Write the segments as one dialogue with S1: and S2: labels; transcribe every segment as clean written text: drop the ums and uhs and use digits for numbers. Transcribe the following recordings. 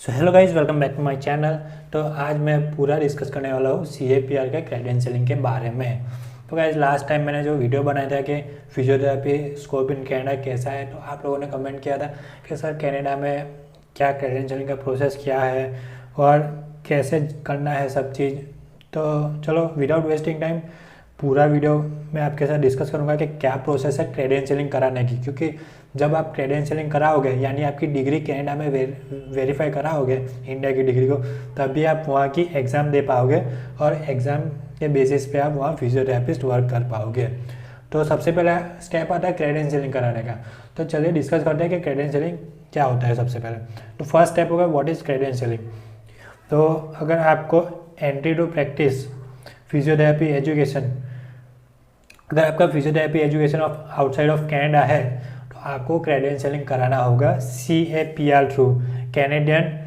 S1: So hello guys, welcome back to my channel. तो आज मैं पूरा डिस्कस करने वाला हूँ CAPR के क्रेडेंशियलिंग के बारे में। तो गाइज लास्ट टाइम मैंने जो वीडियो बनाया था कि फिजियोथेरेपी स्कोप इन कनाडा कैसा है, तो आप लोगों ने कमेंट किया था कि सर कनाडा में क्या क्रेडेंशियलिंग का प्रोसेस क्या है और कैसे करना है सब चीज़। तो चलो विदाउट वेस्टिंग टाइम पूरा वीडियो मैं आपके साथ डिस्कस करूंगा कि क्या प्रोसेस है क्रेडेंशियलिंग कराने की, क्योंकि जब आप क्रेडेंशियलिंग कराओगे यानी आपकी डिग्री कनाडा में वेरीफाई कराओगे इंडिया की डिग्री को, तभी आप वहाँ की एग्ज़ाम दे पाओगे और एग्ज़ाम के बेसिस पे आप वहाँ फिजियोथेरेपिस्ट वर्क कर पाओगे। तो सबसे पहला स्टेप आता है क्रेडेंशियलिंग कराने का। तो चलिए डिस्कस करते हैं कि क्रेडेंशियलिंग क्या होता है। सबसे पहले तो फर्स्ट स्टेप होगा व्हाट इज़ क्रेडेंशियलिंग। तो अगर आपको entry to practice physiotherapy education, अगर आपका physiotherapy education outside of Canada है तो आपको क्रेडेंशियलिंग कराना होगा CAPR through, Canadian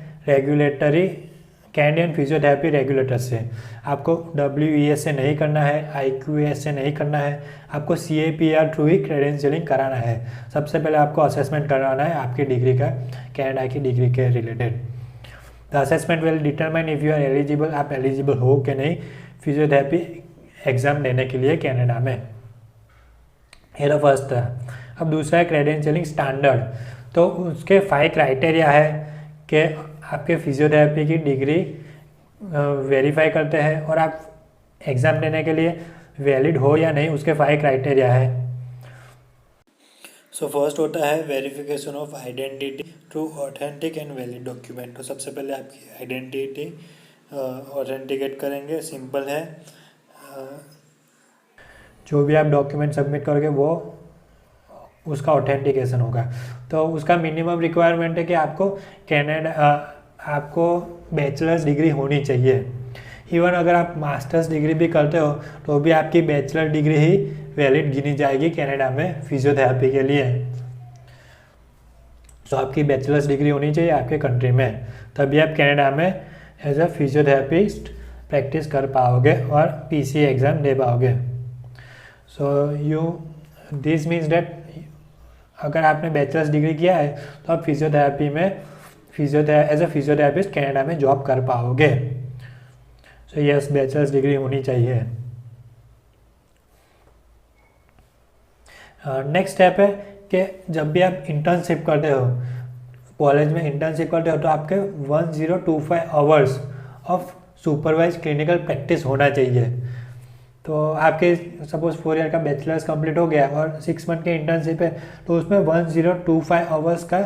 S1: physiotherapy regulator से। आपको WES से नहीं करना है, IQAS से नहीं करना है, आपको CAPR थ्रू ही क्रेडेंशियलिंग कराना है। सबसे पहले आपको असेसमेंट कराना है आपकी डिग्री का, कनाडा की डिग्री के related. The assessment will determine if you are eligible, आप एलिजिबल हो कि नहीं फिजियोथेरेपी एग्ज़ाम देने के लिए कनाडा में। ये तो फर्स्ट है। अब दूसरा है क्रेडेंशियलिंग स्टैंडर्ड। तो उसके 5 क्राइटेरिया है कि आपके फिजियोथेरेपी की डिग्री वेरीफाई करते हैं और आप एग्ज़ाम देने के लिए वैलिड हो या नहीं, उसके 5 क्राइटेरिया है। सो फर्स्ट होता है verification of identity through authentic and valid document. तो सबसे पहले आपकी आइडेंटिटी ऑथेंटिकेट करेंगे, सिंपल है। जो भी आप डॉक्यूमेंट सबमिट करोगे वो उसका ऑथेंटिकेशन होगा। तो उसका मिनिमम रिक्वायरमेंट है कि आपको आपको बैचलर्स डिग्री होनी चाहिए। इवन अगर आप मास्टर्स डिग्री भी करते हो तो भी आपकी बैचलर डिग्री ही वैलिड गिनी जाएगी कनाडा में फिजियोथेरेपी के लिए। तो आपकी बैचलर्स डिग्री होनी चाहिए आपके कंट्री में, तभी आप कनाडा में एज अ फिजियोथेरेपिस्ट प्रैक्टिस कर पाओगे और PC एग्ज़ाम दे पाओगे। दिस मीन्स डैट अगर आपने बैचलर्स डिग्री किया है तो आप फिजियोथेरेपी में एज अ फिजियोथेरेपिस्ट कनाडा में जॉब कर पाओगे। सो यस, बैचलर्स डिग्री होनी चाहिए। नेक्स्ट स्टेप है कि जब भी आप इंटर्नशिप करते हो, कॉलेज में इंटर्नशिप करते हो, तो आपके 1025 hours of supervise clinical practice होना चाहिए। तो आपके सपोज 4 ईयर का बैचलर्स कंप्लीट हो गया और 6 मंथ की इंटर्नशिप है, तो उसमें 1025 आवर्स का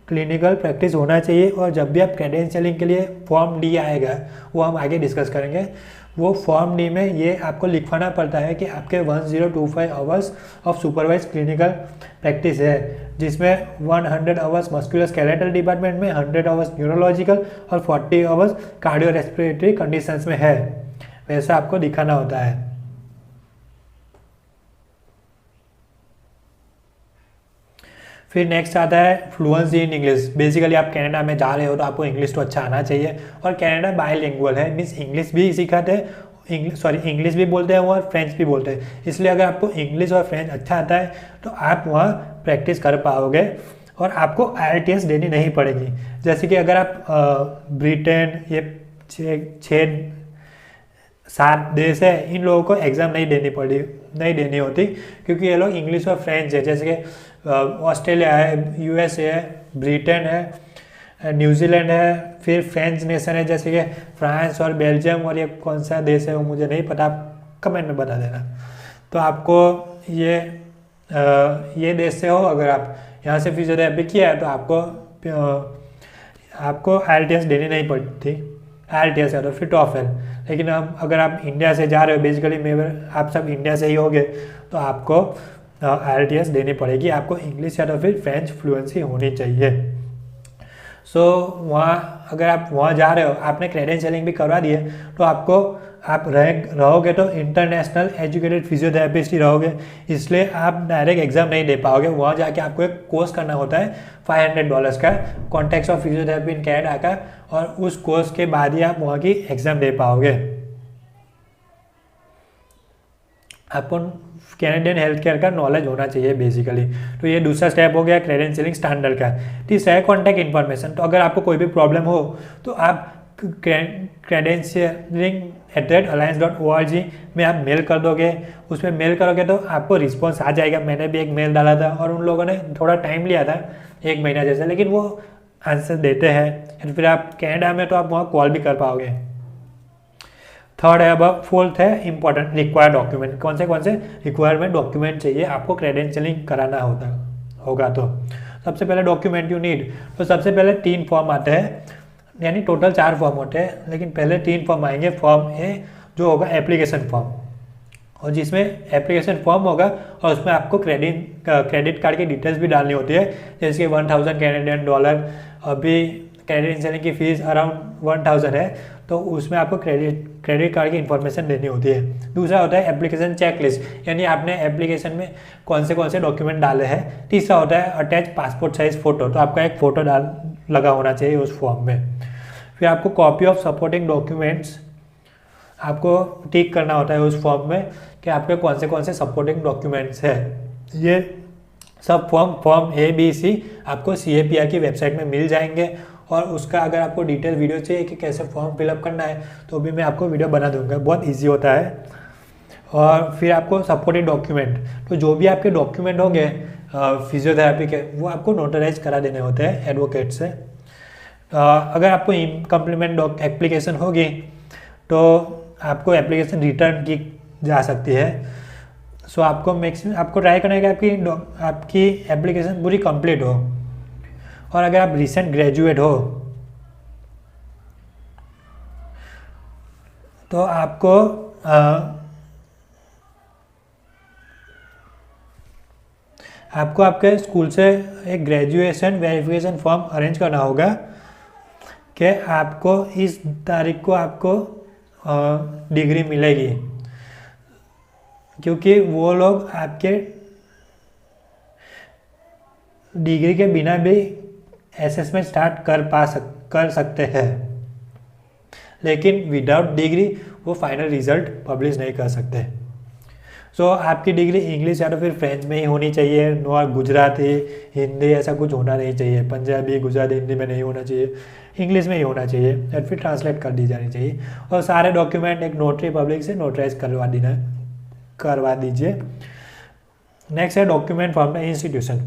S1: क्लिनिकल प्रैक्टिस होना चाहिए। और जब भी आप क्रेडेंशियलिंग के लिए फॉर्म D आएगा, वो हम आगे डिस्कस करेंगे, वो फॉर्म D में ये आपको लिखवाना पड़ता है कि आपके 1025 hours of supervise clinical practice है, जिसमें 100 आवर्स मस्कुलर स्केलेटल डिपार्टमेंट में, 100 आवर्स न्यूरोलॉजिकल और 40 आवर्स कार्डियो रेस्पिरेटरी कंडीशंस में है। वैसा आपको दिखाना होता है। फिर नेक्स्ट आता है फ्लुएंसी इन इंग्लिश। बेसिकली आप कनाडा में जा रहे हो तो आपको इंग्लिश तो अच्छा आना चाहिए, और कनाडा बाइलिंगुअल है, मीन्स इंग्लिश भी सिखाते हैं, इंग्लिश भी बोलते हैं और फ्रेंच भी बोलते हैं। इसलिए अगर आपको इंग्लिश और फ्रेंच अच्छा आता है तो आप वहाँ प्रैक्टिस कर पाओगे और आपको IELTS देनी नहीं पड़ेगी। जैसे कि अगर आप ब्रिटेन, ये 6-7 देश है, इन लोगों को एग्ज़ाम नहीं देनी होती, क्योंकि ये लोग इंग्लिश और फ्रेंच है। जैसे कि ऑस्ट्रेलिया है, USA है, ब्रिटेन है, न्यूजीलैंड है, फिर फ्रेंच नेशन है जैसे कि फ्रांस और बेल्जियम, और ये कौन सा देश है वो मुझे नहीं पता, आप कमेंट में बता देना। तो आपको ये देश से हो, अगर आप यहाँ से फिजियोथेरेपी किया है तो आपको IELTS देनी नहीं पड़ती। IELTS है तो फिर TOEFL। लेकिन अगर आप इंडिया से जा रहे हो, बेसिकली आप सब इंडिया से ही होगे, तो आपको IELTS देनी पड़ेगी। आपको इंग्लिश या तो फिर फ्रेंच फ्लुएंसी होनी चाहिए। वहाँ अगर आप वहाँ जा रहे हो, आपने क्रेडेंशियलिंग भी करवा दी है, तो आप रहोगे तो इंटरनेशनल एजुकेटेड फिजियोथेरेपिस्ट ही रहोगे, इसलिए आप डायरेक्ट एग्जाम नहीं दे पाओगे। वहाँ जाके आपको एक कोर्स करना होता है $500 का, context of physiotherapy in Canada का, और उस कोर्स के बाद ही आप वहाँ की एग्ज़ाम दे पाओगे। आपको कैनेडियन हेल्थ केयर का नॉलेज होना चाहिए बेसिकली। तो ये दूसरा स्टेप हो गया क्रेडेंशियलिंग स्टैंडर्ड का। तीसरा है कॉन्टैक्ट इन्फॉर्मेशन। तो अगर आपको कोई भी प्रॉब्लम हो तो आप credentialing@alliance.org में आप मेल कर दोगे। उसमें मेल करोगे तो आपको रिस्पॉन्स आ जाएगा। मैंने भी एक मेल डाला था और उन लोगों ने थोड़ा टाइम लिया था, 1 महीना जैसा, लेकिन वो आंसर देते हैं। फिर आप कनाडा में तो आप वहाँ कॉल भी कर पाओगे। थर्ड है, अब फोर्थ है इंपॉर्टेंट रिक्वायर्ड डॉक्यूमेंट। कौन से रिक्वायरमेंट डॉक्यूमेंट चाहिए आपको क्रेडेंशियलिंग कराना होगा। तो सबसे पहले डॉक्यूमेंट यू नीड, तो सबसे पहले 3 फॉर्म आते हैं, यानी टोटल 4 फॉर्म होते हैं, लेकिन पहले 3 फॉर्म आएंगे। फॉर्म ए जो होगा एप्लीकेशन फॉर्म, और जिसमें एप्लीकेशन फॉर्म होगा और उसमें आपको क्रेडिट कार्ड की डिटेल्स भी डालनी होती है, जैसे कि $1000 अभी क्रेडेंशियलिंग की फ़ीस अराउंड 1000 है, तो उसमें आपको क्रेडिट कार्ड की इन्फॉर्मेशन देनी होती है। दूसरा होता है एप्लीकेशन चेकलिस्ट, यानी आपने एप्लीकेशन में कौन से डॉक्यूमेंट डाले हैं। तीसरा होता है अटैच पासपोर्ट साइज फ़ोटो, तो आपका एक फ़ोटो लगा होना चाहिए उस फॉर्म में। फिर आपको कॉपी ऑफ सपोर्टिंग डॉक्यूमेंट्स आपको टिक करना होता है उस फॉर्म में कि आपके कौन से सपोर्टिंग डॉक्यूमेंट्स है। ये सब फॉर्म ए बी सी आपको CAPR की वेबसाइट में मिल जाएंगे, और उसका अगर आपको डिटेल वीडियो चाहिए कि कैसे फॉर्म फिलअप करना है तो भी मैं आपको वीडियो बना दूंगा, बहुत ईजी होता है। और फिर आपको सपोर्टिंग डॉक्यूमेंट, तो जो भी आपके डॉक्यूमेंट होंगे फिजियोथेरेपी के, वो आपको नोटराइज करा देने होते हैं एडवोकेट से। अगर आपको इनकम्प्लीमेंट एप्लीकेशन होगी तो आपको एप्लीकेशन रिटर्न की जा सकती है। सो आपको ट्राई करना है कि आपकी एप्लीकेशन पूरी कंप्लीट हो। और अगर आप रिसेंट ग्रेजुएट हो तो आपको आपके स्कूल से एक ग्रेजुएशन वेरिफिकेशन फॉर्म अरेंज करना होगा कि आपको इस तारीख को आपको डिग्री मिलेगी, क्योंकि वो लोग आपके डिग्री के बिना भी असेसमेंट स्टार्ट कर सकते हैं, लेकिन विदाउट डिग्री वो फाइनल रिजल्ट पब्लिश नहीं कर सकते। सो आपकी डिग्री इंग्लिश या तो फिर फ्रेंच में ही होनी चाहिए, और गुजराती हिंदी ऐसा कुछ होना नहीं चाहिए, पंजाबी गुजराती हिंदी में नहीं होना चाहिए, इंग्लिश में ही होना चाहिए, या फिर ट्रांसलेट कर दी जानी चाहिए। और सारे डॉक्यूमेंट एक नोटरी पब्लिक से नोटराइज करवा दीजिए। नेक्स्ट है डॉक्यूमेंट फ्रॉम द इंस्टीट्यूशन।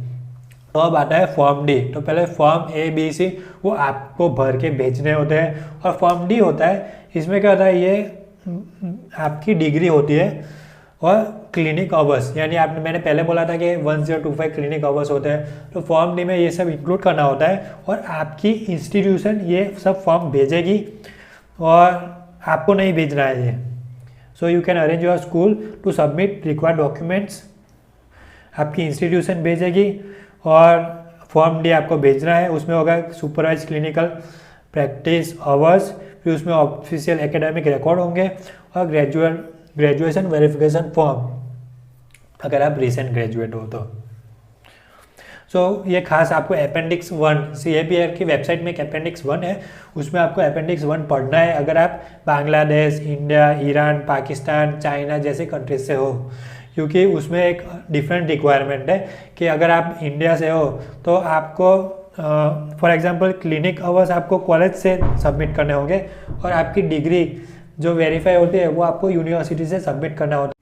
S1: तो अब आता है फॉर्म डी। तो पहले फॉर्म A B C वो आपको भर के भेजने होते हैं, और फॉर्म डी होता है, इसमें क्या होता है, ये आपकी डिग्री होती है और क्लिनिक आवर्स, यानी मैंने पहले बोला था कि 1025 क्लिनिक आवर्स होते हैं, तो फॉर्म डी में ये सब इंक्लूड करना होता है। और आपकी इंस्टीट्यूशन ये सब फॉर्म भेजेगी और आपको नहीं भेजना है ये। So you can arrange your school to submit required documents, आपकी इंस्टीट्यूशन भेजेगी और फॉर्म डी आपको भेजना है। उसमें होगा सुपरवाइज क्लिनिकल प्रैक्टिस आवर्स, फिर उसमें ऑफिशियल एकेडमिक रिकॉर्ड होंगे, और ग्रेजुएशन वेरिफिकेशन फॉर्म अगर आप रिसेंट ग्रेजुएट हो तो। सो ये खास आपको अपेंडिक्स 1 CAPR की वेबसाइट में एक अपेंडिक्स 1 है, उसमें आपको अपेंडिक्स 1 पढ़ना है अगर आप Bangladesh, India, Iran, Pakistan, China जैसे कंट्रीज से हो, क्योंकि उसमें एक डिफरेंट रिक्वायरमेंट है कि अगर आप इंडिया से हो तो आपको फॉर एग्जांपल क्लिनिक आवर्स आपको कॉलेज से सबमिट करने होंगे, और आपकी डिग्री जो वेरीफाई होती है वो आपको यूनिवर्सिटी से सबमिट करना होता है।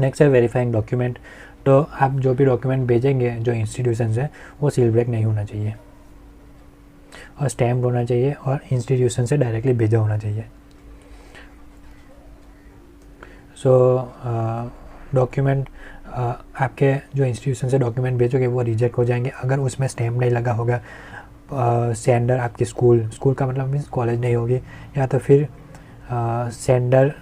S1: नेक्स्ट है वेरीफाइंग डॉक्यूमेंट। तो आप जो भी डॉक्यूमेंट भेजेंगे जो इंस्टीट्यूशन से, वो सील ब्रेक नहीं होना चाहिए और स्टैम्प होना चाहिए और इंस्टीट्यूशन से डायरेक्टली भेजा होना चाहिए। सो डॉक्यूमेंट आपके जो इंस्टीट्यूशन से डॉक्यूमेंट भेजोगे वो रिजेक्ट हो जाएंगे अगर उसमें स्टैम्प नहीं लगा होगा। सेंडर आपके स्कूल का मतलब मीन्स कॉलेज नहीं होगी, या तो फिर सेंडर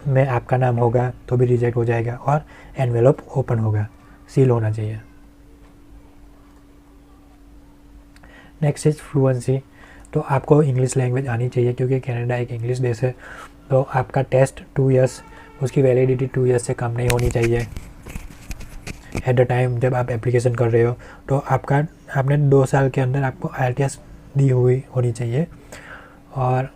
S1: में आपका नाम होगा तो भी रिजेक्ट हो जाएगा, और एनवेलप ओपन होगा, सील होना चाहिए। Next is fluency. तो आपको इंग्लिश लैंग्वेज आनी चाहिए, क्योंकि कनाडा एक इंग्लिश देश है। तो आपका टेस्ट 2 ईयर्स, उसकी वैलिडिटी 2 ईयर्स से कम नहीं होनी चाहिए एट द टाइम जब आप एप्लीकेशन कर रहे हो। तो आपने 2 साल के अंदर आपको IELTS दी हुई होनी चाहिए। और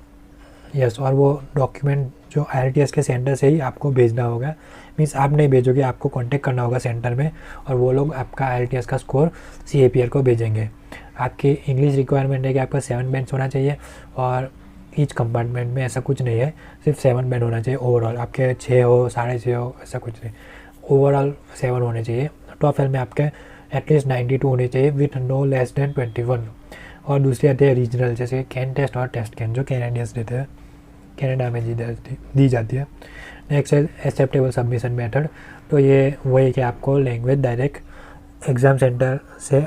S1: और वो डॉक्यूमेंट जो IELTS के सेंटर से ही आपको भेजना होगा। मीन्स आप नहीं भेजोगे, आपको कांटेक्ट करना होगा सेंटर में और वो लोग आपका IELTS का स्कोर CAPR को भेजेंगे। आपकी इंग्लिश रिक्वायरमेंट है कि आपका 7 बैंड्स होना चाहिए और ईच कंपार्टमेंट में ऐसा कुछ नहीं है, सिर्फ 7 बैंड होना चाहिए ओवरऑल। आपके 6 हो 6.5 हो ऐसा कुछ नहीं, ओवरऑल 7 होने चाहिए। TOEFL में आपके एटलीस्ट 92 होने चाहिए विथ नो लेस देन 21। और दूसरी आती है रीजनल, जैसे कैन टेस्ट और टेस्ट कैन जो कैनेडियंस देते हैं, कनाडा में दी जाती है। नेक्स्ट है एक्सेप्टेबल सबमिशन मेथड। तो ये वही कि आपको लैंग्वेज डायरेक्ट एग्ज़ाम सेंटर से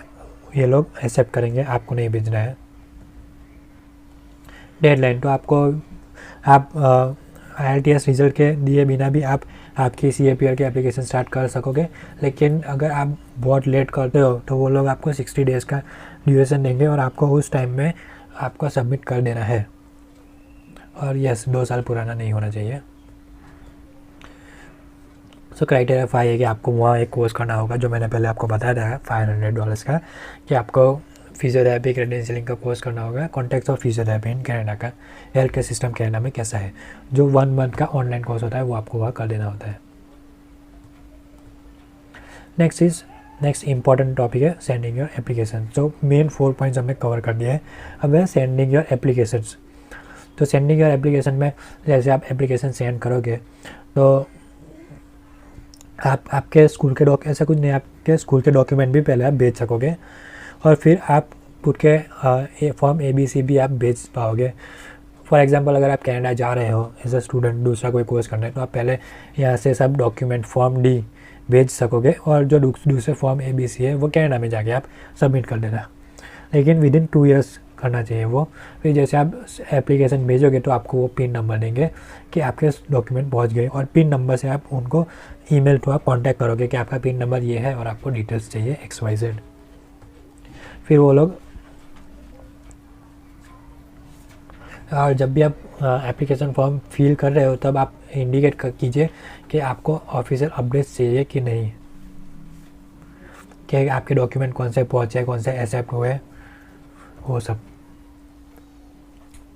S1: ये लोग एक्सेप्ट करेंगे, आपको नहीं भेजना है। डेडलाइन, तो आप IELTS रिजल्ट के दिए बिना भी आपकी CAPR की एप्लीकेशन स्टार्ट कर सकोगे, लेकिन अगर आप बहुत लेट करते हो तो वो लोग आपको 60 डेज़ का ड्यूरेशन देंगे और आपको उस टाइम में आपको सबमिट कर देना है। और यस, 2 साल पुराना नहीं होना चाहिए। सो क्राइटेरिया 5 है कि आपको वहाँ एक कोर्स करना होगा जो मैंने पहले आपको बताया था $500 का, कि आपको फिजियोथेरेपी क्रेडेंशियलिंग का कोर्स करना होगा। Context of physiotherapy in Canada का, हेल्थ केयर सिस्टम कनाडा में कैसा है, जो 1 मंथ का ऑनलाइन कोर्स होता है वो आपको वहाँ कर देना होता है। नेक्स्ट इंपॉर्टेंट टॉपिक है सेंडिंग योर एप्लीकेशन। जो मेन 4 पॉइंट्स हमने कवर कर दिए हैं। अब है सेंडिंग योर एप्लीकेशंस। तो सेंडिंग योर एप्लीकेशन में जैसे आप एप्लीकेशन सेंड करोगे तो आपके स्कूल के ऐसा कुछ नहीं, आपके स्कूल के डॉक्यूमेंट भी पहले आप भेज सकोगे और फिर आप खुद के फॉर्म ABC भी आप भेज पाओगे। फॉर एग्जांपल अगर आप कनाडा जा रहे हो एज अ स्टूडेंट, दूसरा कोई कोर्स करना है, तो आप पहले यहाँ से सब डॉक्यूमेंट फॉर्म D भेज सकोगे और जो दूसरे फॉर्म ABC है वो कनाडा में जाके आप सबमिट कर देना। लेकिन विदिन 2 ईयर्स करना चाहिए वो। फिर जैसे आप एप्लीकेशन भेजोगे तो आपको वो पिन नंबर देंगे कि आपके डॉक्यूमेंट पहुंच गए, और पिन नंबर से आप उनको ईमेल थ्रू आप कॉन्टैक्ट करोगे कि आपका पिन नंबर ये है और आपको डिटेल्स चाहिए XYZ। फिर वो लोग, और जब भी आप एप्लीकेशन फॉर्म फिल कर रहे हो तब आप इंडिकेट कीजिए कि आपको ऑफिशियल अपडेट्स चाहिए कि नहीं, कि आपके डॉक्यूमेंट कौन से पहुँचे, कौन से एक्सेप्ट हुए, वो सब।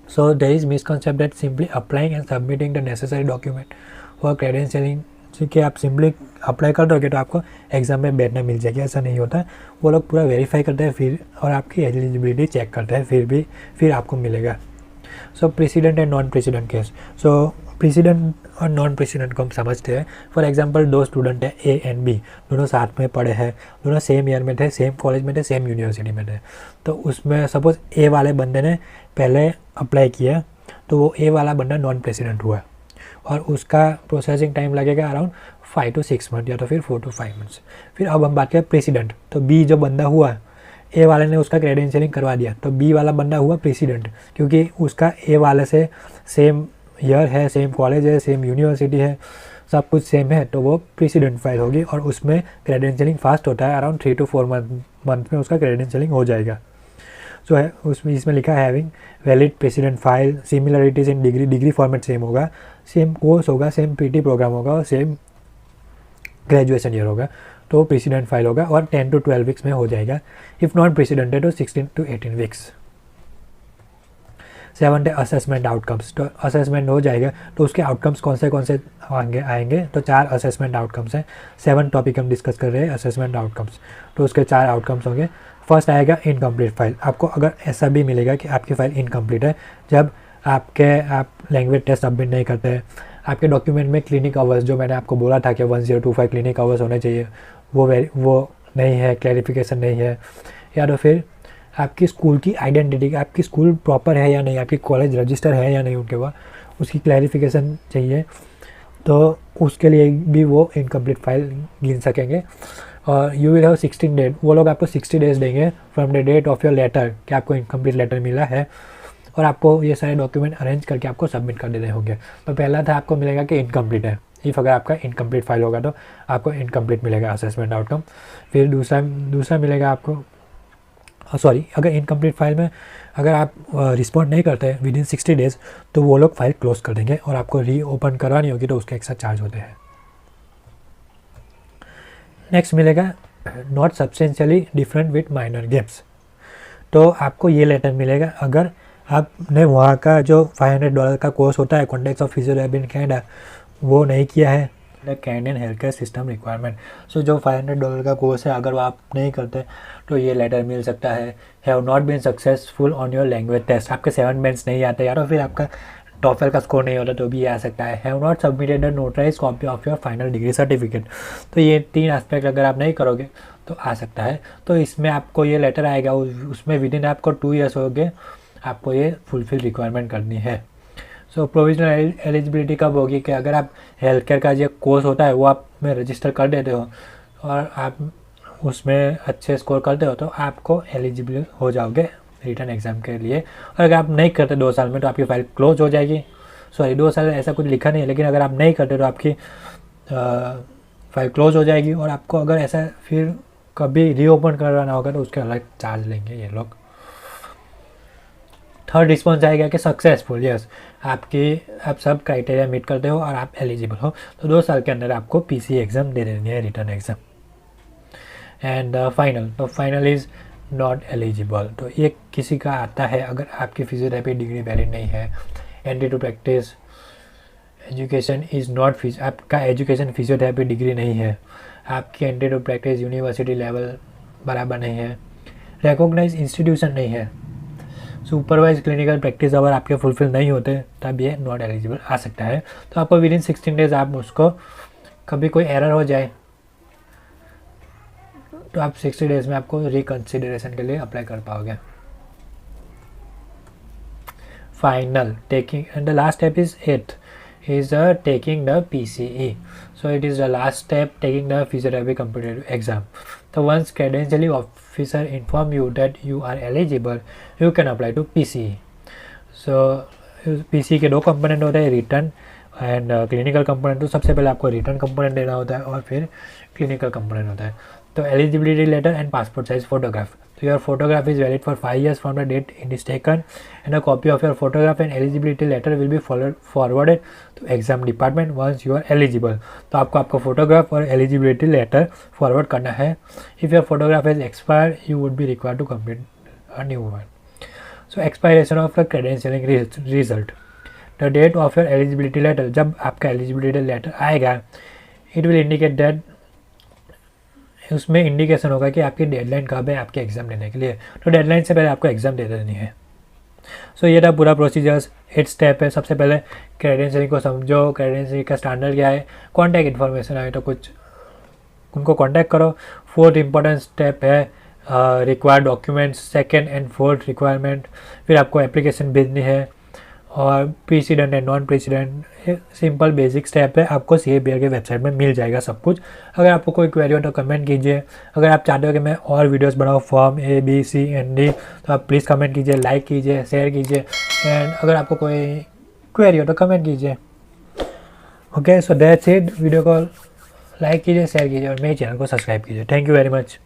S1: So there is misconcept that simply applying and submitting the necessary document for credentialing, कि आप सिंपली अप्लाई कर दोगे तो आपको एग्ज़ाम में बैठना मिल जाएगी, ऐसा नहीं होता। वो लोग पूरा वेरीफाई करते हैं फिर, और आपकी एलिजिबिलिटी चेक करते हैं, फिर आपको मिलेगा। सो president and non president case. So president और नॉन प्रेसिडेंट को हम समझते हैं। फॉर एग्जांपल 2 स्टूडेंट हैं A एंड B, दोनों साथ में पढ़े हैं, दोनों सेम ईयर में थे, सेम कॉलेज में थे, सेम यूनिवर्सिटी में थे। तो उसमें सपोज़ A वाले बंदे ने पहले अप्लाई किया तो वो A वाला बंदा नॉन प्रेसिडेंट हुआ और उसका प्रोसेसिंग टाइम लगेगा अराउंड 5 to 6 मंथ या तो फिर 4 to 5 मंथ्स। फिर अब हम बात करें प्रेसिडेंट, तो B जो बंदा हुआ, A वाले ने उसका क्रेडेंशियलिंग करवा दिया, तो B वाला बंदा हुआ प्रेसिडेंट, क्योंकि उसका A वाले से सेम ईयर है, सेम कॉलेज है, सेम यूनिवर्सिटी है, सब कुछ सेम है, तो वो प्रेसिडेंट फाइल होगी और उसमें क्रेडेंशियलिंग फास्ट होता है, अराउंड 3 to 4 मंथ में उसका क्रेडेंशियलिंग हो जाएगा। जो है उसमें इसमें लिखा है having valid president file, similarities in degree format same होगा, सेम कोर्स होगा, सेम PT प्रोग्राम होगा और सेम ग्रेजुएशन ईयर होगा, तो प्रेसिडेंट फाइल होगा और 10 to 12 वीक्स में हो जाएगा। इफ़ नॉट प्रेसिडेंट है तो 16 to 18 वीक्स। 7 असेसमेंट आउटकम्स, तो असेसमेंट हो जाएगा तो उसके आउटकम्स कौन से आएंगे, तो 4 असेसमेंट आउटकम्स हैं। 7 टॉपिक हम डिस्कस कर रहे हैं असेसमेंट आउटकम्स, तो उसके 4 आउटकम्स होंगे। फर्स्ट आएगा इनकम्प्लीट फाइल। आपको अगर ऐसा भी मिलेगा कि आपकी फ़ाइल इनकम्प्लीट है, जब आप लैंग्वेज टेस्ट सबमिट नहीं करते हैं, आपके डॉक्यूमेंट में क्लिनिक आवर्स जो मैंने आपको बोला था कि 1025 क्लिनिक आवर्स होने चाहिए, वो नहीं है, क्लैरिफिकेशन नहीं है, या तो फिर आपकी स्कूल की आइडेंटिटी, आपकी स्कूल प्रॉपर है या नहीं, आपकी कॉलेज रजिस्टर है या नहीं उनके पास, उसकी क्लैरिफिकेशन चाहिए, तो उसके लिए भी वो इनकम्प्लीट फाइल गिन सकेंगे। और यू विल हैव 16 डेज, वो लोग आपको 60 डेज देंगे from the date of your letter कि आपको इनकम्प्लीट लेटर मिला है, और आपको ये सारे डॉक्यूमेंट अरेंज करके आपको सबमिट कर देने होंगे। तो पहला था आपको मिलेगा कि इनकम्प्लीट है, इफ़ अगर आपका इनकम्प्लीट फाइल होगा तो आपको इनकम्प्लीट मिलेगा असेसमेंट आउटकम। फिर दूसरा मिलेगा आपको, सॉरी, अगर इनकम्प्लीट फाइल में अगर आप रिस्पॉन्ड नहीं करते हैं विदिन 60 डेज़ तो वो लोग फाइल क्लोज कर देंगे और आपको रीओपन करवानी होगी तो उसके एक्स्ट्रा चार्ज होते हैं। नेक्स्ट मिलेगा not substantially different with minor gaps. तो आपको ये लेटर मिलेगा अगर आपने वहाँ का जो $500 का कोर्स होता है context of physiotherapy in Canada वो नहीं किया है, the Canadian health care system requirement. So जो $500 का कोर्स है अगर वो आप नहीं करते तो ये लेटर मिल सकता है, have not been successful on your language test, आपके 7 बैंड्स नहीं आते या तो फिर आपका टॉफल का स्कोर नहीं होता तो भी ये आ सकता है, have not submitted a notarise copy of your final degree certificate. तो ये 3 एस्पेक्ट अगर आप नहीं करोगे तो आ सकता है। तो इसमें आपको ये लेटर आएगा, उसमें विद इन आपको 2 ईयर्स हो गए, आपको ये फुलफिल रिक्वायरमेंट करनी है। सो प्रोविजनल एलिजिबिलिटी कब होगी कि अगर आप हेल्थ केयर का जो कोर्स होता है वो आप में रजिस्टर कर देते हो और आप उसमें अच्छे स्कोर करते हो तो आपको एलिजिबल हो जाओगे रिटर्न एग्ज़ाम के लिए। और अगर आप नहीं करते 2 साल में तो आपकी फ़ाइल क्लोज हो जाएगी। सॉरी 2 साल ऐसा कुछ लिखा नहीं है, लेकिन अगर आप नहीं करते तो आपकी फ़ाइल क्लोज हो जाएगी और आपको अगर ऐसा फिर कभी रीओपन करवाना होगा तो उसके अलग चार्ज लेंगे ये लोग। थर्ड रिस्पॉन्स आएगा कि सक्सेसफुल, यस आप सब क्राइटेरिया मीट करते हो और आप एलिजिबल हो तो 2 साल के अंदर आपको पीसी एग्ज़ाम दे देनी है, रिटर्न एग्ज़ाम। एंड फाइनल, तो फाइनल इज़ नॉट एलिजिबल, तो ये किसी का आता है अगर आपकी फिजियोथेरेपी डिग्री वैलिड नहीं है। Entry to practice education is not fees, आपका एजुकेशन फिजियोथेरेपी डिग्री नहीं है, आपकी entry to practice university level बराबर नहीं है, रिकॉग्नाइज इंस्टीट्यूशन नहीं है, सुपरवाइज क्लिनिकल प्रैक्टिस अगर आपके फुलफिल नहीं होते तब ये नॉट एलिजिबल आ सकता है। तो आपको विद इन 16 डेज आप उसको कभी कोई एरर हो जाए तो आप 60 डेज में आपको रिकन्सिडरेशन के लिए अप्लाई कर पाओगे। Final taking and the last step is 8th is taking the PCE. So it is the last step, taking the physiotherapy competitive exam. So once credentialing officer inform you that you are eligible, you can apply to PCE. So PCE के 2 component होते हैं, return and clinical component. तो सबसे पहले आपको return component देना होता है और फिर क्लिनिकल कंपोनेंट होता है। तो eligibility letter and passport size photograph, so your photograph is valid for 5 years from the date it is taken and a copy of your photograph and eligibility letter will be forwarded to exam department once you are eligible. तो आपको आपका photograph और eligibility letter forward करना है। if your photograph is expired you would be required to complete a new one. so expiration of the credentialing result, the date of your eligibility letter, जब आपका eligibility letter आएगा it will indicate that, उसमें indication होगा कि आपकी deadline कब है आपके एग्ज़ाम देने के लिए। तो डेडलाइन से पहले आपको एग्ज़ाम दे देनी है। सो ये था पूरा प्रोसीजर्स, 8 स्टेप है। सबसे पहले क्रेडेंशियलिंग को समझो, क्रेडेंशियलिंग का स्टैंडर्ड क्या है, कॉन्टैक्ट इन्फॉर्मेशन आए तो कुछ उनको कॉन्टैक्ट करो। 4th इंपॉर्टेंट स्टेप है required documents, 2nd and 4th requirement, फिर आपको एप्लीकेशन भेजनी है और president and non president simple basic step है। आपको CAPR के वेबसाइट में मिल जाएगा सब कुछ। अगर आपको कोई क्वेरी हो तो कमेंट कीजिए। अगर आप चाहते हो कि मैं और वीडियोस बनाऊँ form A B C and D तो आप प्लीज़ कमेंट कीजिए, लाइक कीजिए, शेयर कीजिए एंड अगर आपको कोई क्वेरी हो तो कमेंट कीजिए। Okay, so that's it. Video को लाइक कीजिए, शेयर कीजिए और मेरे चैनल को सब्सक्राइब कीजिए। Thank you very much.